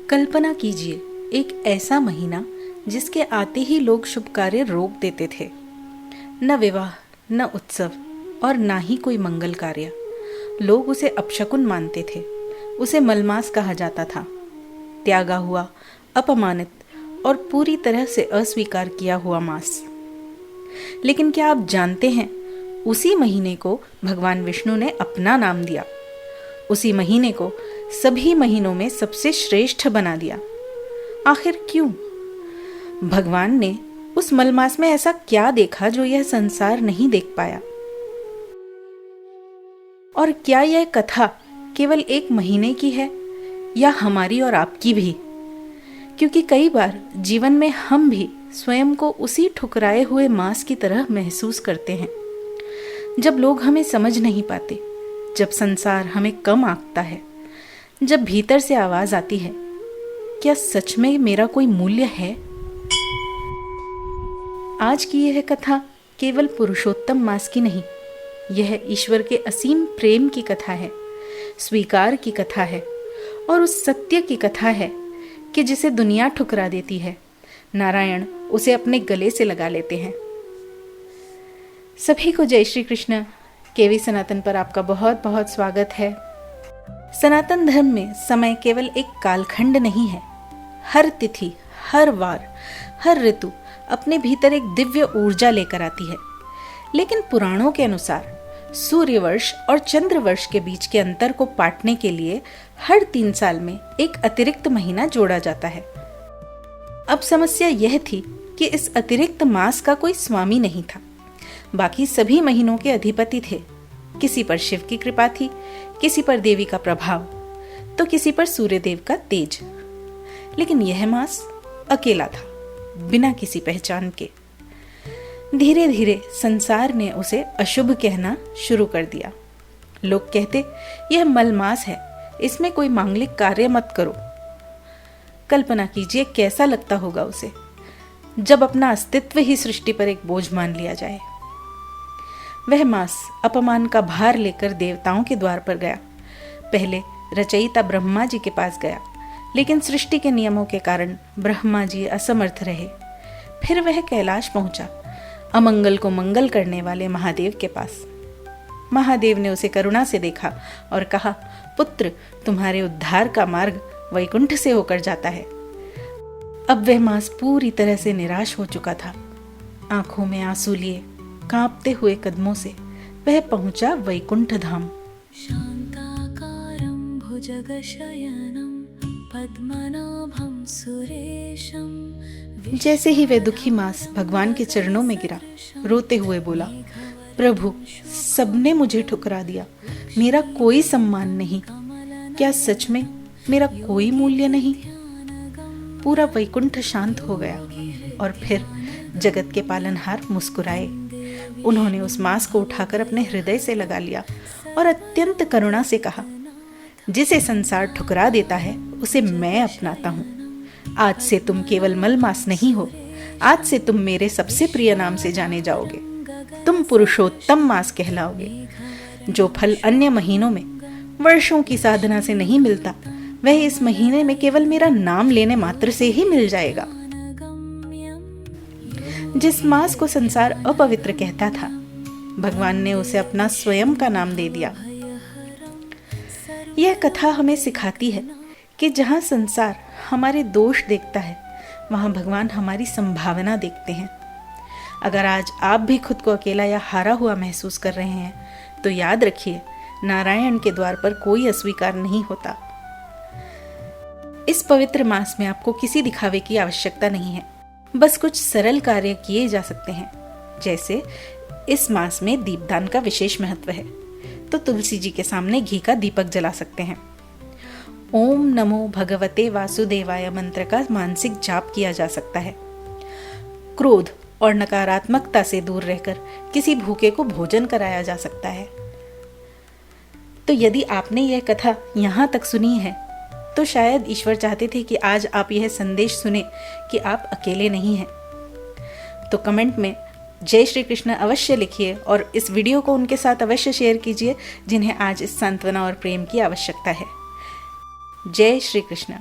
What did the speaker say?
कल्पना कीजिए एक ऐसा महीना जिसके आते ही लोग शुभ कार्य रोक देते थे। न विवाह, न उत्सव और ना ही कोई मंगल कार्य। लोग उसे अपशकुन मानते थे। उसे मलमास कहा जाता था। त्यागा हुआ, अपमानित और पूरी तरह से अस्वीकार किया हुआ मास। लेकिन क्या आप जानते हैं, उसी महीने को भगवान विष्णु ने अपना नाम दिया। उसी महीने को सभी महीनों में सबसे श्रेष्ठ बना दिया। आखिर क्यों? भगवान ने उस मलमास में ऐसा क्या देखा जो यह संसार नहीं देख पाया? और क्या यह कथा केवल एक महीने की है या हमारी और आपकी भी? क्योंकि कई बार जीवन में हम भी स्वयं को उसी ठुकराए हुए मांस की तरह महसूस करते हैं। जब लोग हमें समझ नहीं पाते, जब संसार हमें कम आंकता है, जब भीतर से आवाज आती है, क्या सच में मेरा कोई मूल्य है? आज की यह कथा केवल पुरुषोत्तम मास की नहीं, यह ईश्वर के असीम प्रेम की कथा है, स्वीकार की कथा है और उस सत्य की कथा है कि जिसे दुनिया ठुकरा देती है, नारायण उसे अपने गले से लगा लेते हैं। सभी को जय श्री कृष्ण। केवी सनातन पर आपका बहुत बहुत स्वागत है। सनातन धर्म में समय केवल एक कालखंड नहीं है। हर तिथि, हर वार, हर ऋतु अपने भीतर एक दिव्य ऊर्जा लेकर आती है। लेकिन पुराणों के अनुसार सूर्यवर्ष और चंद्रवर्ष के बीच के अंतर को पाटने के लिए हर 3 साल में एक अतिरिक्त महीना जोड़ा जाता है। अब समस्या यह थी कि इस अतिरिक्त मास का कोई स्वामी नहीं था। बाकी सभी महीनों के अधिपति थे। किसी पर शिव की कृपा थी, किसी पर देवी का प्रभाव, तो किसी पर सूर्यदेव का तेज। लेकिन यह मास अकेला था, बिना किसी पहचान के। धीरे धीरे संसार ने उसे अशुभ कहना शुरू कर दिया। लोग कहते, यह मलमास है, इसमें कोई मांगलिक कार्य मत करो। कल्पना कीजिए कैसा लगता होगा उसे जब अपना अस्तित्व ही सृष्टि पर एक बोझ मान लिया जाए। वह मास अपमान का भार लेकर देवताओं के द्वार पर गया। पहले रचयिता ब्रह्मा जी के पास गया, लेकिन सृष्टि के नियमों के कारण ब्रह्मा जी असमर्थ रहे। फिर वह कैलाश पहुंचा, अमंगल को मंगल करने वाले महादेव के पास। महादेव ने उसे करुणा से देखा और कहा, पुत्र, तुम्हारे उद्धार का मार्ग वैकुंठ से होकर जाता है। अब वह मास पूरी तरह से निराश हो चुका था। आंखों में आंसू लिए कांपते हुए कदमों से वह पहुंचा वैकुंठ धाम। शांताकारं भुजगशयनं पद्मनाभं सुरेशं। जैसे ही वह दुखी मास भगवान के चरणों में गिरा, रोते हुए बोला, प्रभु, सबने मुझे ठुकरा दिया, मेरा कोई सम्मान नहीं। क्या सच में मेरा कोई मूल्य नहीं? पूरा वैकुंठ शांत हो गया और फिर जगत के पालनहार मुस्कुराए। उन्होंने उस मास को उठाकर अपने हृदय से लगा लिया और अत्यंत करुणा से कहा, जिसे संसार ठुकरा देता है उसे मैं अपनाता हूँ। आज से तुम केवल मलमास नहीं हो, आज से तुम मेरे सबसे प्रिय नाम से जाने जाओगे। तुम पुरुषोत्तम मास कहलाओगे। जो फल अन्य महीनों में वर्षों की साधना से नहीं मिलता, वह इस महीने में केवल मेरा नाम लेने मात्र से ही मिल जाएगा। जिस मास को संसार अपवित्र कहता था, भगवान ने उसे अपना स्वयं का नाम दे दिया। यह कथा हमें सिखाती है कि जहाँ संसार हमारे दोष देखता है, वहाँ भगवान हमारी संभावना देखते हैं। अगर आज आप भी खुद को अकेला या हारा हुआ महसूस कर रहे हैं, तो याद रखिए, नारायण के द्वार पर कोई अस्वीकार नहीं होता। इस पवित्र मास में आपको किसी दिखावे की आवश्यकता नहीं है। बस कुछ सरल कार्य किए जा सकते हैं। जैसे इस मास में दीपदान का विशेष महत्व है, तो तुलसी जी के सामने घी का दीपक जला सकते हैं। ओम नमो भगवते वासुदेवाय मंत्र का मानसिक जाप किया जा सकता है। क्रोध और नकारात्मकता से दूर रहकर किसी भूखे को भोजन कराया जा सकता है। तो यदि आपने यह कथा यहाँ तक सुनी है, तो शायद ईश्वर चाहते थे कि आज आप यह संदेश सुने कि आप अकेले नहीं हैं। तो कमेंट में जय श्री कृष्ण अवश्य लिखिए और इस वीडियो को उनके साथ अवश्य शेयर कीजिए जिन्हें आज इस सांत्वना और प्रेम की आवश्यकता है। जय श्री कृष्ण।